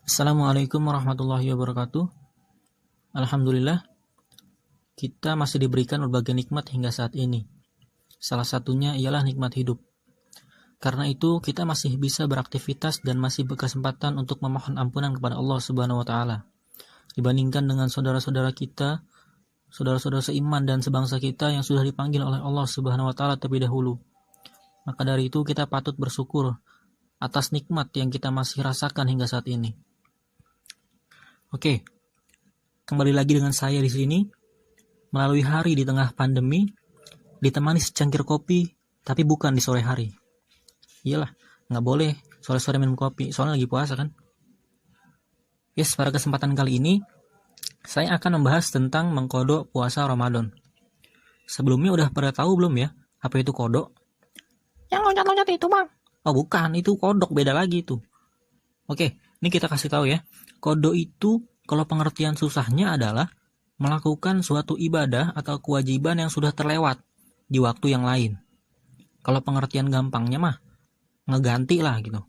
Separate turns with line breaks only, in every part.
Assalamualaikum warahmatullahi wabarakatuh. Alhamdulillah, kita masih diberikan berbagai nikmat hingga saat ini. Salah satunya ialah nikmat hidup. Karena itu, kita masih bisa beraktivitas dan masih berkesempatan untuk memohon ampunan kepada Allah Subhanahu wa taala. Dibandingkan dengan saudara-saudara kita, saudara-saudara seiman dan sebangsa kita yang sudah dipanggil oleh Allah Subhanahu wa taala terlebih dahulu. Maka dari itu, kita patut bersyukur atas nikmat yang kita masih rasakan hingga saat ini. Oke, kembali lagi dengan saya di sini, melalui hari di tengah pandemi, ditemani secangkir kopi, tapi bukan di sore hari. Iyalah, nggak boleh sore-sore minum kopi, soalnya lagi puasa kan. Yes, pada kesempatan kali ini, saya akan membahas tentang mengkodok puasa Ramadan. Sebelumnya udah pada tahu belum ya, apa itu kodok?
Yang loncat-loncat itu, Bang.
Oh bukan, itu kodok, beda lagi itu. Oke, ini kita kasih tahu ya. Kodok itu, kalau pengertian susahnya adalah melakukan suatu ibadah atau kewajiban yang sudah terlewat di waktu yang lain. Kalau pengertian gampangnya mah, ngeganti lah gitu.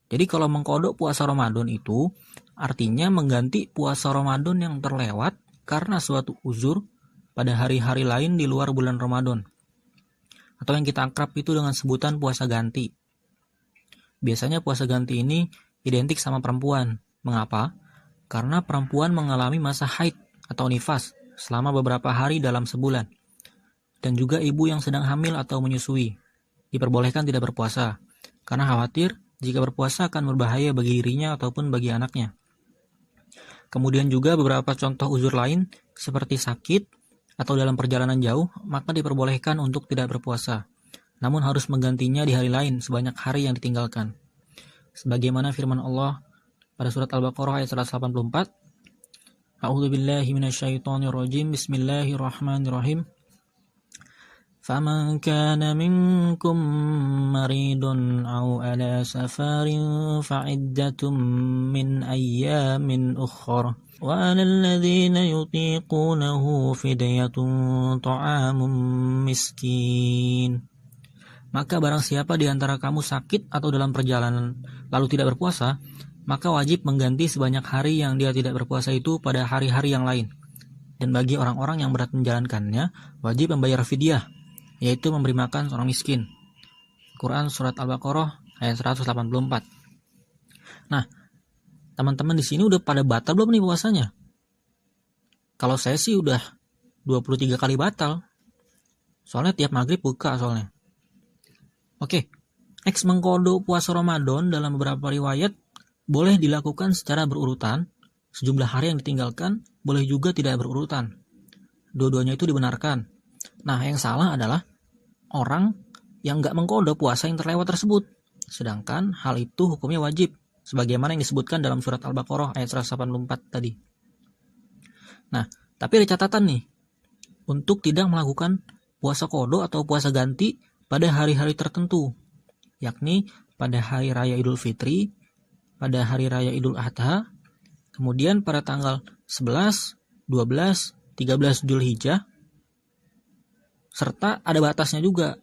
Jadi kalau mengkodok puasa Ramadan itu, artinya mengganti puasa Ramadan yang terlewat karena suatu uzur pada hari-hari lain di luar bulan Ramadan. Atau yang kita akrab itu dengan sebutan puasa ganti. Biasanya puasa ganti ini identik sama perempuan. Mengapa? Karena perempuan mengalami masa haid atau nifas selama beberapa hari dalam sebulan. Dan juga ibu yang sedang hamil atau menyusui diperbolehkan tidak berpuasa, karena khawatir jika berpuasa akan berbahaya bagi dirinya ataupun bagi anaknya. Kemudian juga beberapa contoh uzur lain seperti sakit atau dalam perjalanan jauh, maka diperbolehkan untuk tidak berpuasa, namun harus menggantinya di hari lain sebanyak hari yang ditinggalkan. Sebagaimana firman Allah pada surat Al-Baqarah ayat 184, A'udzubillahi minasyaitonirrajim, Bismillahirrahmanirrahim. فَمَنْ كَانَ مِنْكُمْ مَرِيضٌ أَوْ عَلَى سَفَرٍ فَعِدَّةٌ مِنْ أَيَّامٍ أُخَرَ وَعَلَى الَّذِينَ يُطِيقُونَهُ فِدْيَةٌ طَعَامٌ مِسْكِينٌ. Maka barang siapa di antara kamu sakit atau dalam perjalanan lalu tidak berpuasa, maka wajib mengganti sebanyak hari yang dia tidak berpuasa itu pada hari-hari yang lain. Dan bagi orang-orang yang berat menjalankannya, wajib membayar fidyah, yaitu memberi makan seorang miskin. Quran Surat Al-Baqarah ayat 184. Nah, teman-teman di sini udah pada batal belum nih puasanya? Kalau saya sih udah 23 kali batal. Soalnya tiap maghrib buka soalnya. Oke, next mengkodok puasa Ramadan dalam beberapa riwayat boleh dilakukan secara berurutan, sejumlah hari yang ditinggalkan, boleh juga tidak berurutan. Dua-duanya itu dibenarkan. Nah, yang salah adalah orang yang nggak mengkodok puasa yang terlewat tersebut. Sedangkan hal itu hukumnya wajib, sebagaimana yang disebutkan dalam surat Al-Baqarah ayat 184 tadi. Nah, tapi ada catatan nih, untuk tidak melakukan puasa kodok atau puasa ganti pada hari-hari tertentu, yakni pada hari raya Idul Fitri, pada hari raya Idul Adha, kemudian pada tanggal 11, 12, 13 Dzulhijjah, serta ada batasnya juga.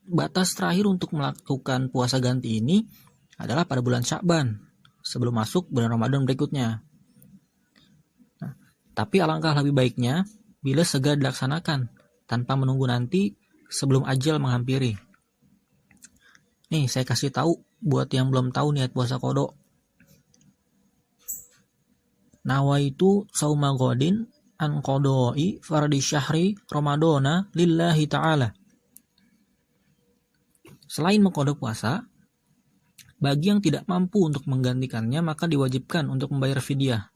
Batas terakhir untuk melakukan puasa ganti ini adalah pada bulan Sya'ban, sebelum masuk bulan Ramadan berikutnya. Nah, tapi alangkah lebih baiknya bila segera dilaksanakan, tanpa menunggu nanti sebelum ajal menghampiri. Nih, saya kasih tahu buat yang belum tahu niat puasa kodok. Nawaitu sauma godin an qodoi fardi syahri Ramadana lillahi ta'ala. Selain mengkodok puasa, bagi yang tidak mampu untuk menggantikannya maka diwajibkan untuk membayar fidyah,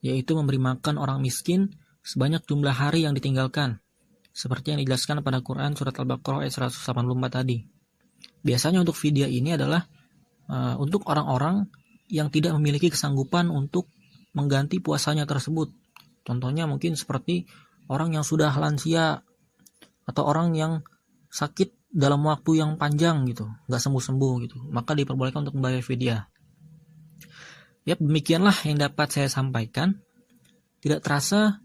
yaitu memberi makan orang miskin sebanyak jumlah hari yang ditinggalkan, seperti yang dijelaskan pada Quran Surat Al-Baqarah ayat 184 tadi. Biasanya untuk fidyah ini adalah untuk orang-orang yang tidak memiliki kesanggupan untuk mengganti puasanya tersebut. Contohnya mungkin seperti orang yang sudah lansia atau orang yang sakit dalam waktu yang panjang gitu, nggak sembuh-sembuh gitu, maka diperbolehkan untuk membayar fidyah. Ya, demikianlah yang dapat saya sampaikan. Tidak terasa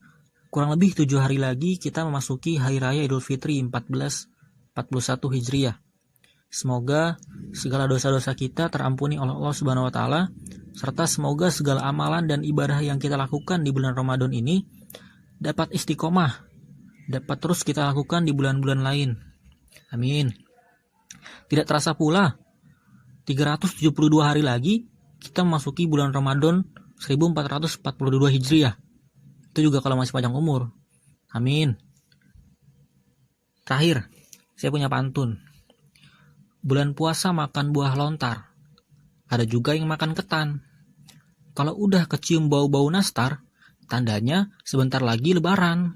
kurang lebih 7 hari lagi kita memasuki hari raya Idul Fitri 1441 Hijriah. Semoga segala dosa-dosa kita terampuni oleh Allah Subhanahu wa taala, serta semoga segala amalan dan ibadah yang kita lakukan di bulan Ramadan ini dapat istiqomah, dapat terus kita lakukan di bulan-bulan lain. Amin. Tidak terasa pula 372 hari lagi kita memasuki bulan Ramadan 1442 Hijriah. Itu juga kalau masih panjang umur. Amin. Terakhir, saya punya pantun. Bulan puasa makan buah lontar. Ada juga yang makan ketan. Kalau udah kecium bau-bau nastar, tandanya sebentar lagi lebaran.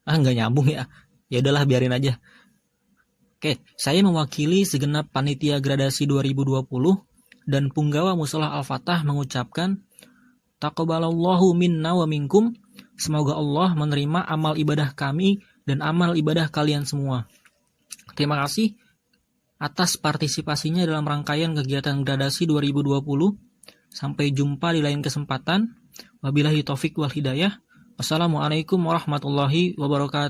Nggak nyambung ya. Ya udahlah, biarin aja. Oke, saya mewakili segenap panitia gradasi 2020 dan punggawa Musholah Al-Fatah mengucapkan taqabbalallahu minna wa minkum. Semoga Allah menerima amal ibadah kami dan amal ibadah kalian semua. Terima kasih atas partisipasinya dalam rangkaian kegiatan gradasi 2020. Sampai jumpa di lain kesempatan. Wabillahi taufik wal hidayah. Wassalamualaikum warahmatullahi wabarakatuh.